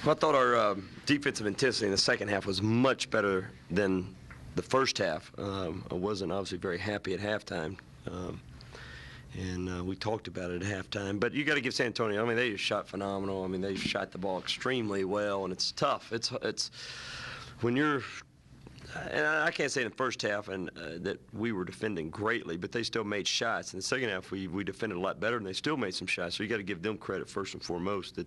I thought our defensive intensity in the second half was much better than the first half. I wasn't obviously very happy at halftime, and we talked about it at halftime. But you got to give San Antonio. I mean, they just shot phenomenal. I mean, they shot the ball extremely well, and it's tough. It's when you're. And I can't say in the first half that we were defending greatly, but they still made shots. In the second half, we defended a lot better, and they still made some shots. So you got to give them credit first and foremost.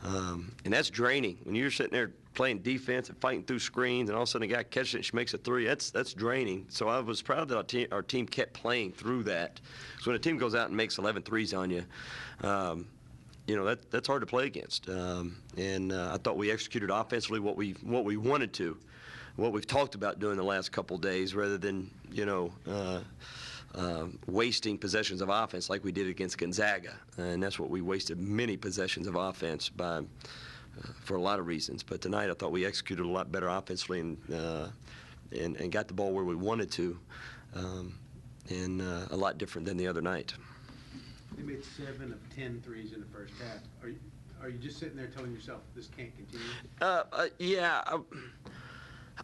And that's draining when you're sitting there playing defense and fighting through screens, and all of a sudden a guy catches it and she makes a three. That's draining. So I was proud that our team kept playing through that. So when a team goes out and makes 11 threes on you, that's hard to play against. And I thought we executed offensively what we wanted to, what we've talked about doing the last couple days, rather than wasting possessions of offense like we did against Gonzaga. And that's what we wasted, many possessions of offense for a lot of reasons. But tonight I thought we executed a lot better offensively and got the ball where we wanted to, and a lot different than the other night. They made 7 of 10 threes in the first half. Are you just sitting there telling yourself this can't continue? Yeah.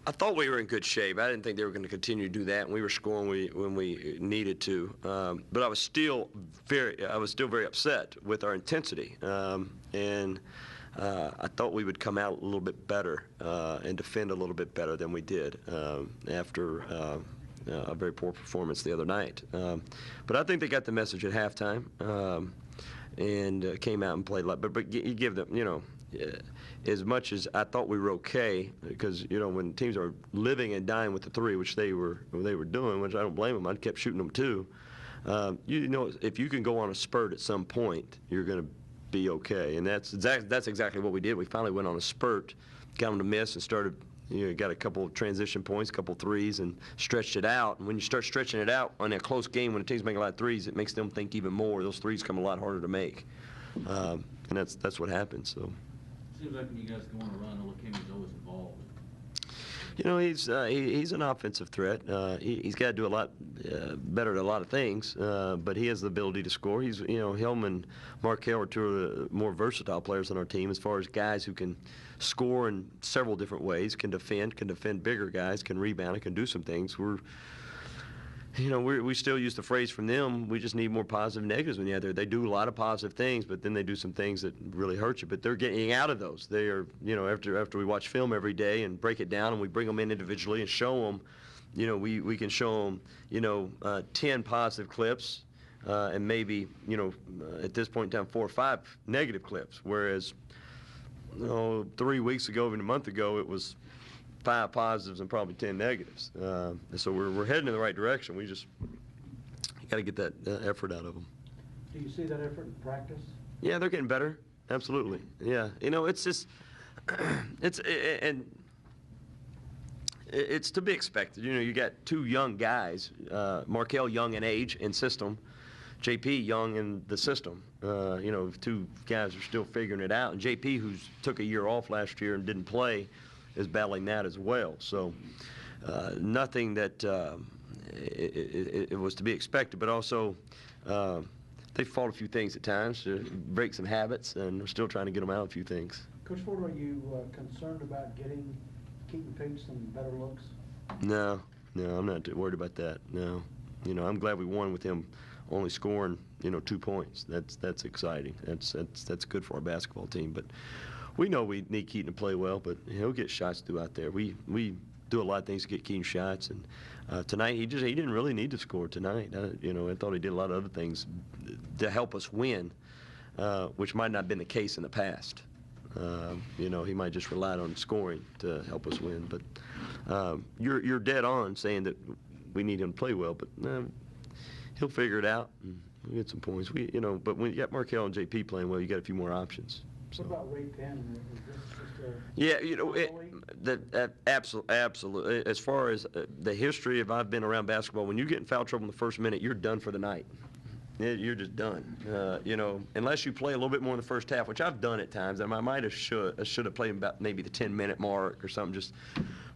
I thought we were in good shape. I didn't think they were going to continue to do that, and we were scoring when we needed to. But I was still very upset with our intensity, and I thought we would come out a little bit better and defend a little bit better than we did after a very poor performance the other night. But I think they got the message at halftime and came out and played a lot. But you give them, as much as I thought we were okay, because when teams are living and dying with the three, which they were doing, which I don't blame them, I kept shooting them too. If you can go on a spurt at some point, you're going to be okay, and that's exactly what we did. We finally went on a spurt, got them to miss, and started. Got a couple of transition points, a couple of threes, and stretched it out. And when you start stretching it out on a close game, when a team's making a lot of threes, it makes them think even more. Those threes come a lot harder to make, and that's what happens. So. Seems like when you guys go on a run, Olakeme's always involved. He's an offensive threat. He's got to do a lot better at a lot of things, but he has the ability to score. Him and Markel are two of the more versatile players on our team as far as guys who can score in several different ways, can defend bigger guys, can rebound, and can do some things. We still use the phrase from them, we just need more positive negatives when you're out there. They do a lot of positive things, but then they do some things that really hurt you. But they're getting out of those. They are, after we watch film every day and break it down and we bring them in individually and show them, we can show them, 10 positive clips and maybe, at this point in time, 4 or 5 negative clips. Whereas, 3 weeks ago, even a month ago, it was 5 positives and probably 10 negatives. So we're heading in the right direction. We just got to get that effort out of them. Do you see that effort in practice? Yeah, they're getting better. Absolutely. Yeah. It's just it's to be expected. You got 2 young guys, Markel young in age and system, JP young in the system. 2 guys are still figuring it out, and JP, who's took a year off last year and didn't play, is battling that as well. So nothing that it was to be expected, but also they fought a few things at times to break some habits, and we're still trying to get them out of a few things. Coach Ford, are you concerned about getting Keaton Page some better looks? No, I'm not worried about that. No, I'm glad we won with him only scoring 2 points. That's exciting. That's good for our basketball team. But we know we need Keaton to play well, but he'll get shots throughout there. We do a lot of things to get Keaton shots, and tonight he didn't really need to score tonight. I thought he did a lot of other things to help us win, which might not have been the case in the past. He might just relied on scoring to help us win. But you're dead on saying that we need him to play well, but he'll figure it out and we'll get some points. But when you got Markel and JP playing well, you got a few more options. So. What about Ray Penn? Absolutely. As far as the history of I've been around basketball, when you get in foul trouble in the first minute, you're done for the night. You're just done. Unless you play a little bit more in the first half, which I've done at times. I might have should have played about maybe the 10-minute mark or something.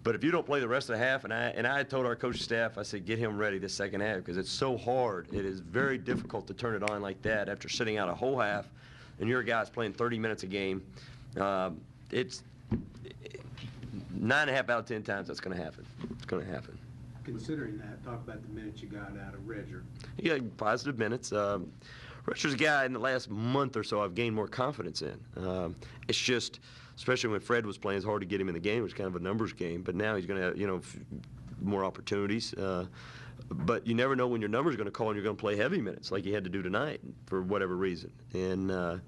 But if you don't play the rest of the half, and I told our coaching staff, I said, get him ready this second half because it's so hard. It is very difficult to turn it on like that after sitting out a whole half, and your guy's playing 30 minutes a game. it's 9.5 out of 10 times that's going to happen. It's going to happen. Considering that, talk about the minutes you got out of Redger. Yeah, positive minutes. Richard's a guy in the last month or so I've gained more confidence in. It's just, especially when Fred was playing, it's hard to get him in the game. It was kind of a numbers game. But now he's going to have, more opportunities. But you never know when your numbers are going to call and you're going to play heavy minutes like he had to do tonight for whatever reason. And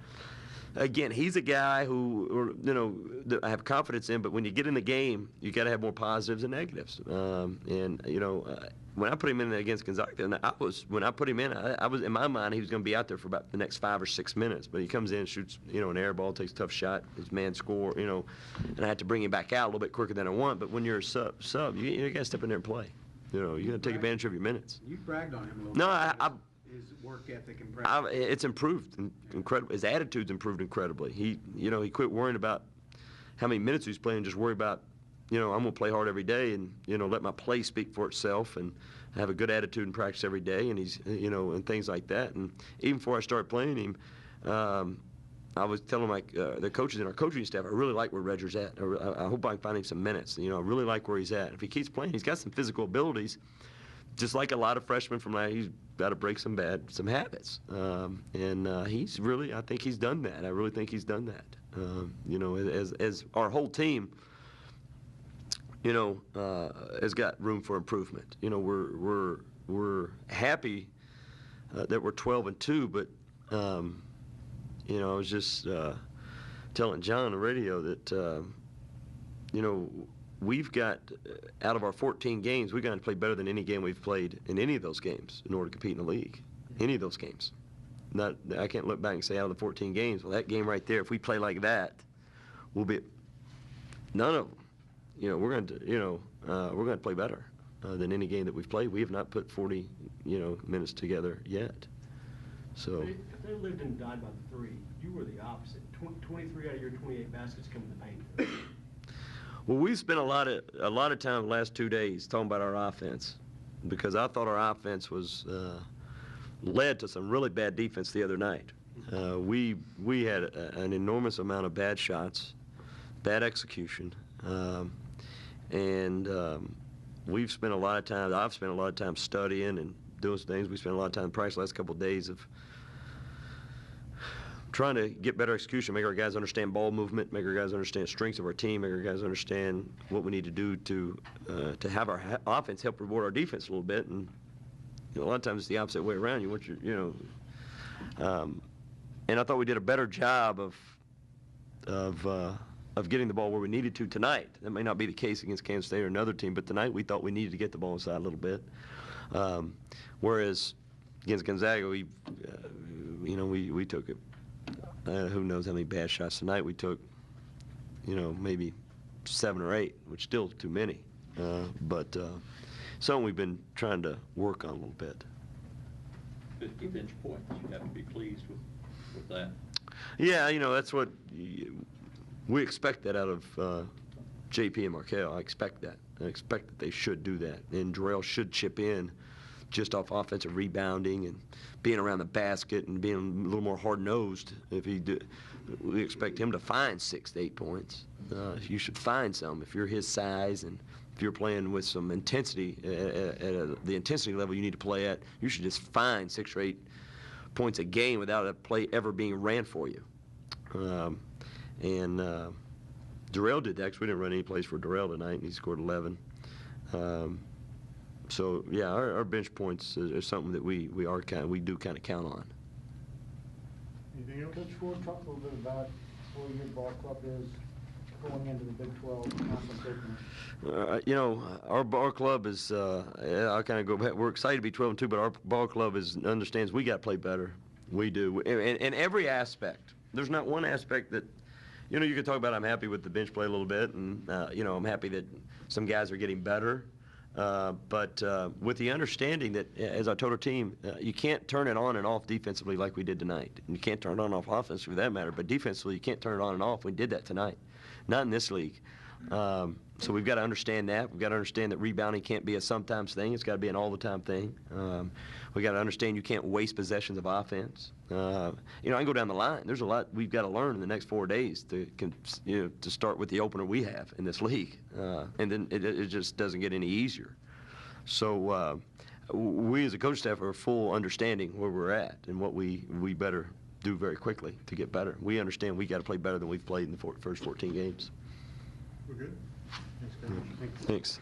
again, he's a guy who, that I have confidence in, but when you get in the game, you got to have more positives and negatives. When I put him in against Gonzaga, when I put him in, I was in my mind he was going to be out there for about the next 5 or 6 minutes. But he comes in, shoots, an air ball, takes a tough shot, his man score, and I had to bring him back out a little bit quicker than I want. But when you're a sub, you got to step in there and play. You got to take advantage of your minutes. You bragged on him a little No, his work ethic and practice. It's improved incredibly. His attitude's improved incredibly. He quit worrying about how many minutes he's playing, just worry about, I'm going to play hard every day and, let my play speak for itself and have a good attitude in practice every day. And he's, and things like that. And even before I started playing him, I was telling the coaches in our coaching staff, I really like where Redger's at. I hope I can find him some minutes. I really like where he's at. If he keeps playing, he's got some physical abilities. Just like a lot of freshmen from last, he's got to break some habits. He's really, I think he's done that. I really think he's done that. As our whole team, has got room for improvement. We're happy that we're 12-2, but I was just telling John on the radio that we've got, out of our 14 games, we've got to play better than any game we've played in any of those games in order to compete in the league. Any of those games. I can't look back and say out of the 14 games, well, that game right there, if we play like that, we'll be none of them. We're going to play better than any game that we've played. We have not put 40, minutes together yet. So. If they lived and died by the three, you were the opposite. 23 out of your 28 baskets come in the paint. Well, we've spent a lot of time the last 2 days talking about our offense because I thought our offense was led to some really bad defense the other night. We had an enormous amount of bad shots, bad execution, and we've spent a lot of time. I've spent a lot of time studying and doing some things. We spent a lot of time in practice the last couple of days of trying to get better execution, make our guys understand ball movement, make our guys understand strengths of our team, make our guys understand what we need to do to have our offense help reward our defense a little bit. And a lot of times it's the opposite way around. You want your, and I thought we did a better job of getting the ball where we needed to tonight. That may not be the case against Kansas State or another team, but tonight we thought we needed to get the ball inside a little bit. Whereas against Gonzaga, we took it. Who knows how many bad shots tonight we took, maybe 7 or 8, which still too many. But something we've been trying to work on a little bit. 50 bench points, you have to be pleased with that. Yeah, that's what we expect that out of JP and Markel. I expect that. I expect that they should do that. And Jarrell should chip in just off offensive rebounding and being around the basket and being a little more hard-nosed. If he do, we expect him to find 6 to 8 points. You should find some if you're his size and if you're playing with some intensity at the intensity level you need to play at. You should just find 6 or 8 points a game without a play ever being ran for you. Darrell did that because we didn't run any plays for Darrell tonight, and he scored 11. So yeah, our bench points is something that we do kind of count on. Anything else? Coach Ford, talk a little bit about where your ball club is going into the Big 12 conference opener. Our ball club is. I'll kind of go back. We're excited to be 12-2, but our ball club understands we got to play better. We do, in every aspect. There's not one aspect that. You can talk about I'm happy with the bench play a little bit, and I'm happy that some guys are getting better. But with the understanding that, as I told our team, you can't turn it on and off defensively like we did tonight. And you can't turn it on and off offensively for that matter, but defensively you can't turn it on and off. We did that tonight. Not in this league. So we've got to understand that. We've got to understand that rebounding can't be a sometimes thing. It's got to be an all-the-time thing. We've got to understand you can't waste possessions of offense. I can go down the line. There's a lot we've got to learn in the next 4 days to start with the opener we have in this league. And then it just doesn't get any easier. So we as a coach staff are full understanding where we're at and what we better do very quickly to get better. We understand we got to play better than we've played in the first 14 games. We're good? Thanks.